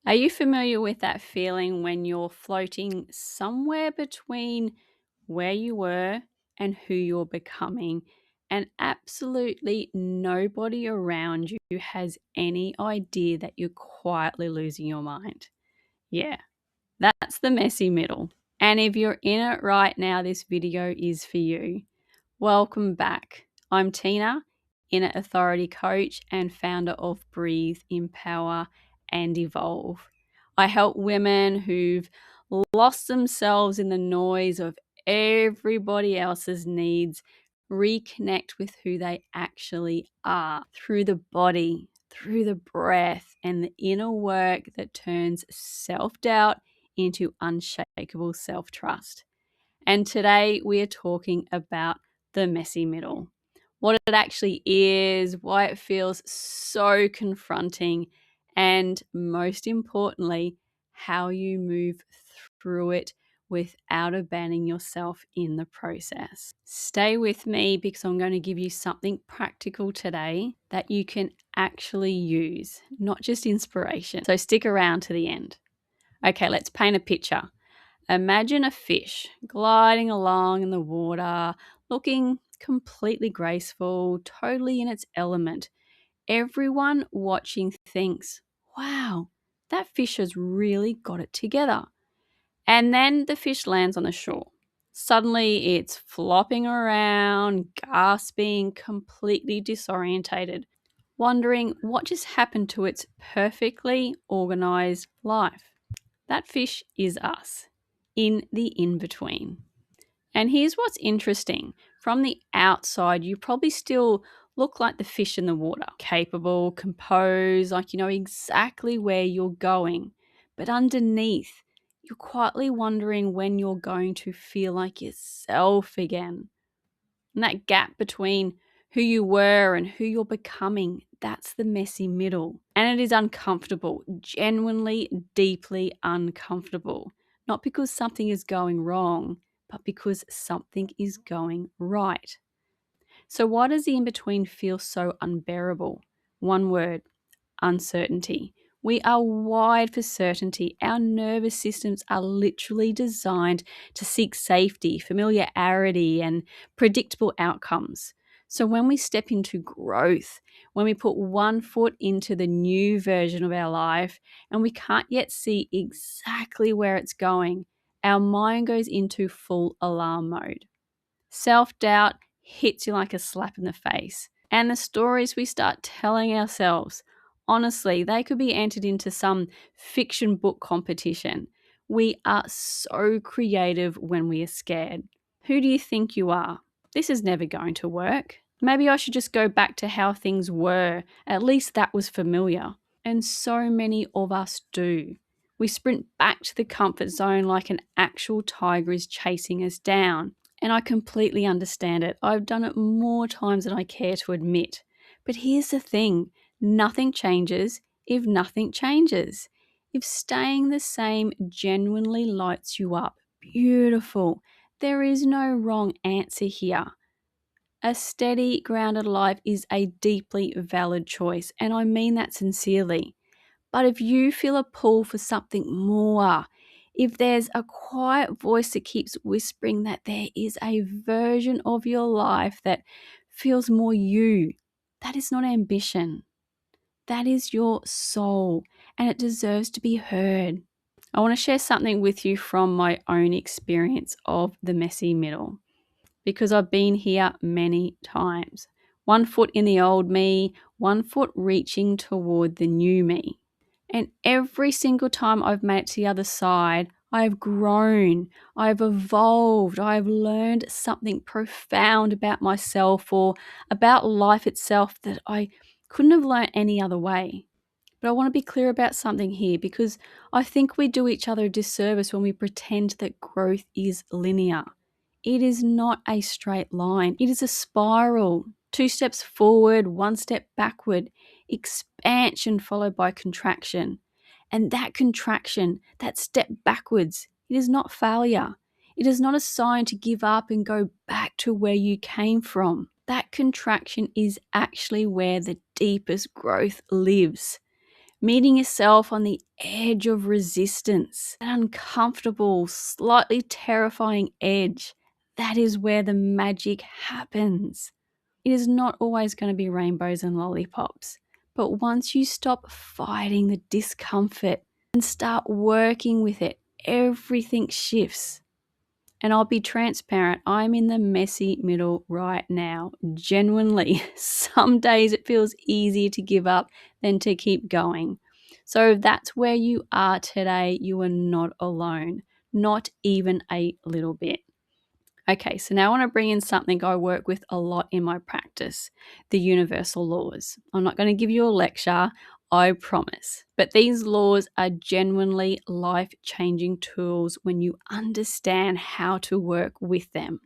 Are you familiar with that feeling when you're floating somewhere between where you were and who you're becoming, and absolutely nobody around you has any idea that you're quietly losing your mind? Yeah, that's the messy middle. And if you're in it right now, this video is for you. Welcome back. I'm Tina, Inner Authority Coach and founder of Breathe, Empower and Evolve. I help women who've lost themselves in the noise of everybody else's needs reconnect with who they actually are through the body, through the breath, and the inner work that turns self-doubt into unshakable self-trust. And today we are talking about the messy middle, what it actually is, why it feels so confronting, and most importantly, how you move through it without abandoning yourself in the process. Stay with me because I'm going to give you something practical today that you can actually use, not just inspiration. So stick around to the end. Okay, let's paint a picture. Imagine a fish gliding along in the water, looking completely graceful, totally in its element. Everyone watching thinks, wow, that fish has really got it together. And then the fish lands on the shore. Suddenly it's flopping around, gasping, completely disorientated, wondering what just happened to its perfectly organized life. That fish is us, in the in-between. And here's what's interesting. From the outside, you probably still look like the fish in the water, capable, composed, like you know exactly where you're going. But underneath, you're quietly wondering when you're going to feel like yourself again. And that gap between who you were and who you're becoming, that's the messy middle. And it is uncomfortable, genuinely, deeply uncomfortable. Not because something is going wrong, but because something is going right. So why does the in-between feel so unbearable? One word: uncertainty. We are wired for certainty. Our nervous systems are literally designed to seek safety, familiarity, and predictable outcomes. So when we step into growth, when we put one foot into the new version of our life and we can't yet see exactly where it's going, our mind goes into full alarm mode. Self-doubt hits you like a slap in the face. And the stories we start telling ourselves, honestly, they could be entered into some fiction book competition. We are so creative when we are scared. Who do you think you are? This is never going to work. Maybe I should just go back to how things were. At least that was familiar. And so many of us do. We sprint back to the comfort zone like an actual tiger is chasing us down. And I completely understand it. I've done it more times than I care to admit. But here's the thing: nothing changes if nothing changes. If staying the same genuinely lights you up, beautiful. There is no wrong answer here. A steady, grounded life is a deeply valid choice, and I mean that sincerely. But if you feel a pull for something more, if there's a quiet voice that keeps whispering that there is a version of your life that feels more you, that is not ambition. That is your soul, and it deserves to be heard. I want to share something with you from my own experience of the messy middle, because I've been here many times. One foot in the old me, one foot reaching toward the new me. And every single time I've made it to the other side, I've grown, I've evolved, I've learned something profound about myself or about life itself that I couldn't have learned any other way. But I want to be clear about something here, because I think we do each other a disservice when we pretend that growth is linear. It is not a straight line. It is a spiral. 2 steps forward, 1 step backward. Expansion followed by contraction. And that contraction, that step backwards, it is not failure. It is not a sign to give up and go back to where you came from. That contraction is actually where the deepest growth lives. meeting yourself on the edge of resistance, that uncomfortable, slightly terrifying edge. That is where the magic happens. It is not always going to be rainbows and lollipops, but once you stop fighting the discomfort and start working with it, everything shifts. And I'll be transparent, I'm in the messy middle right now. Genuinely, some days it feels easier to give up than to keep going. So if that's where you are today, you are not alone, not even a little bit. Okay, so now I want to bring in something I work with a lot in my practice, the universal laws. I'm not going to give you a lecture, I promise. But these laws are genuinely life-changing tools when you understand how to work with them.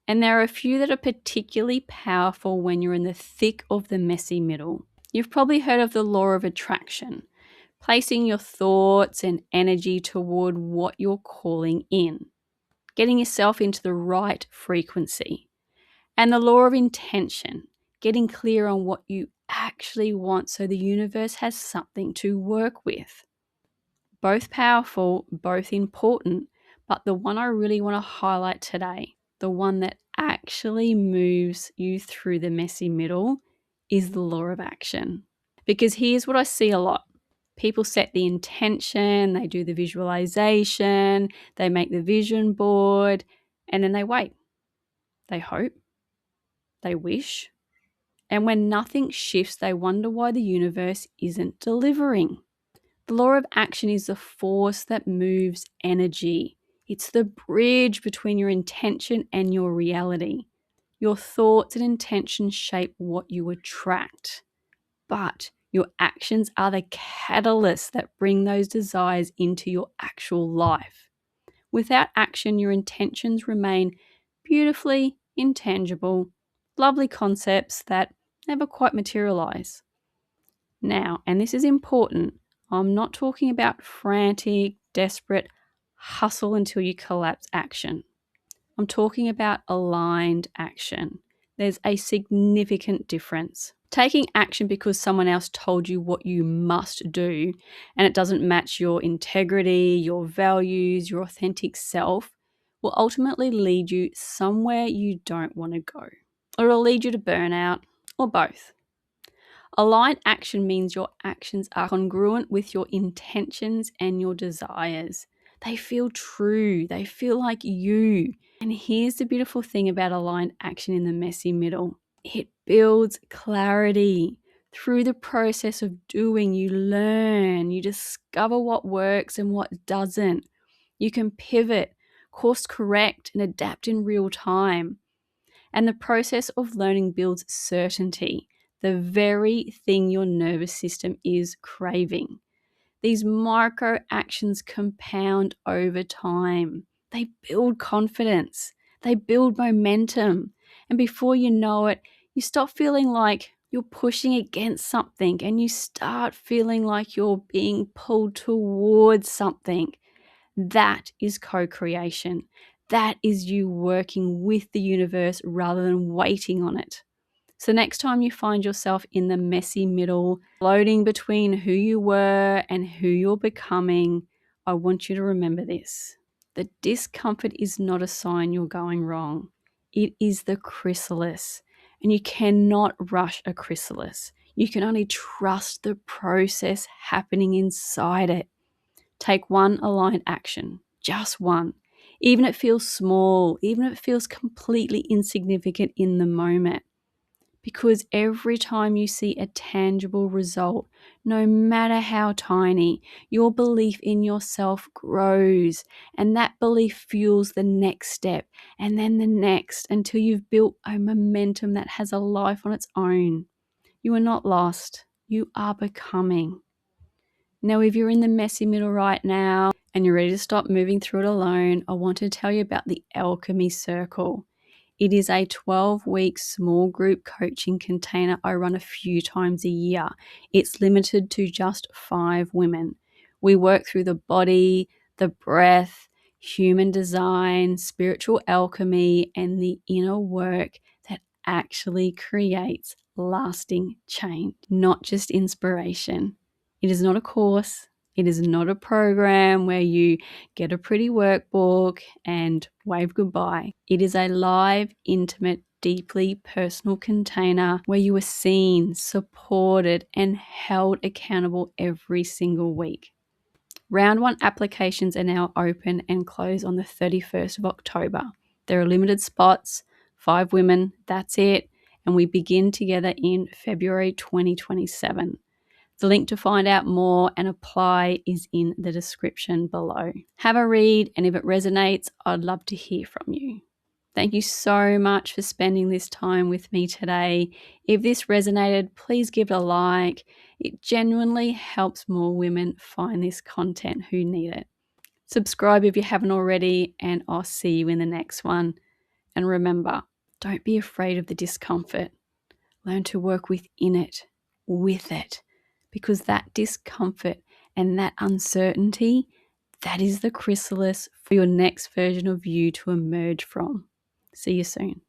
And there are a few that are particularly powerful when you're in the thick of the messy middle. You've probably heard of the law of attraction, placing your thoughts and energy toward what you're calling in, getting yourself into the right frequency. And the law of intention, getting clear on what you actually want so the universe has something to work with. Both powerful, both important, but the one I really want to highlight today, the one that actually moves you through the messy middle, is the law of action. Because here's what I see a lot. People set the intention, they do the visualization, they make the vision board, and then they wait. They hope, they wish, and when nothing shifts, they wonder why the universe isn't delivering. The law of action is the force that moves energy. It's the bridge between your intention and your reality. Your thoughts and intentions shape what you attract, but your actions are the catalyst that bring those desires into your actual life. Without action, your intentions remain beautifully intangible, lovely concepts that never quite materialize. Now, and this is important, I'm not talking about frantic, desperate, hustle until you collapse action. I'm talking about aligned action. There's a significant difference. Taking action because someone else told you what you must do and it doesn't match your integrity, your values, your authentic self will ultimately lead you somewhere you don't want to go. Or it'll lead you to burnout, or both. Aligned action means your actions are congruent with your intentions and your desires. They feel true. They feel like you. And here's the beautiful thing about aligned action in the messy middle. It builds clarity. Through the process of doing, you learn, you discover what works and what doesn't. You can pivot, course correct, and adapt in real time. And the process of learning builds certainty, the very thing your nervous system is craving. These micro actions compound over time. They build confidence, they build momentum. And before you know it, you stop feeling like you're pushing against something and you start feeling like you're being pulled towards something. That is co-creation. That is you working with the universe rather than waiting on it. So next time you find yourself in the messy middle, floating between who you were and who you're becoming, I want you to remember this. The discomfort is not a sign you're going wrong. It is the chrysalis, and you cannot rush a chrysalis. You can only trust the process happening inside it. Take one aligned action, just one. Even if it feels small, even if it feels completely insignificant in the moment. Because every time you see a tangible result, no matter how tiny, your belief in yourself grows, and that belief fuels the next step and then the next until you've built a momentum that has a life on its own. You are not lost. You are becoming. Now, if you're in the messy middle right now and you're ready to stop moving through it alone, I want to tell you about the Alchemy Circle. It is a 12-week small group coaching container I run a few times a year. It's limited to just 5 women. We work through the body, the breath, human design, spiritual alchemy, and the inner work that actually creates lasting change, not just inspiration. It is not a course. It is not a program where you get a pretty workbook and wave goodbye. It is a live, intimate, deeply personal container where you are seen, supported, and held accountable every single week. Round 1 applications are now open and close on the 31st of October. There are limited spots, 5 women, that's it, and we begin together in February 2027. The link to find out more and apply is in the description below. Have a read, and if it resonates, I'd love to hear from you. Thank you so much for spending this time with me today. If this resonated, please give it a like. It genuinely helps more women find this content who need it. Subscribe if you haven't already, and I'll see you in the next one. And remember, don't be afraid of the discomfort. Learn to work within it, with it, because that discomfort and that uncertainty, that is the chrysalis for your next version of you to emerge from. See you soon.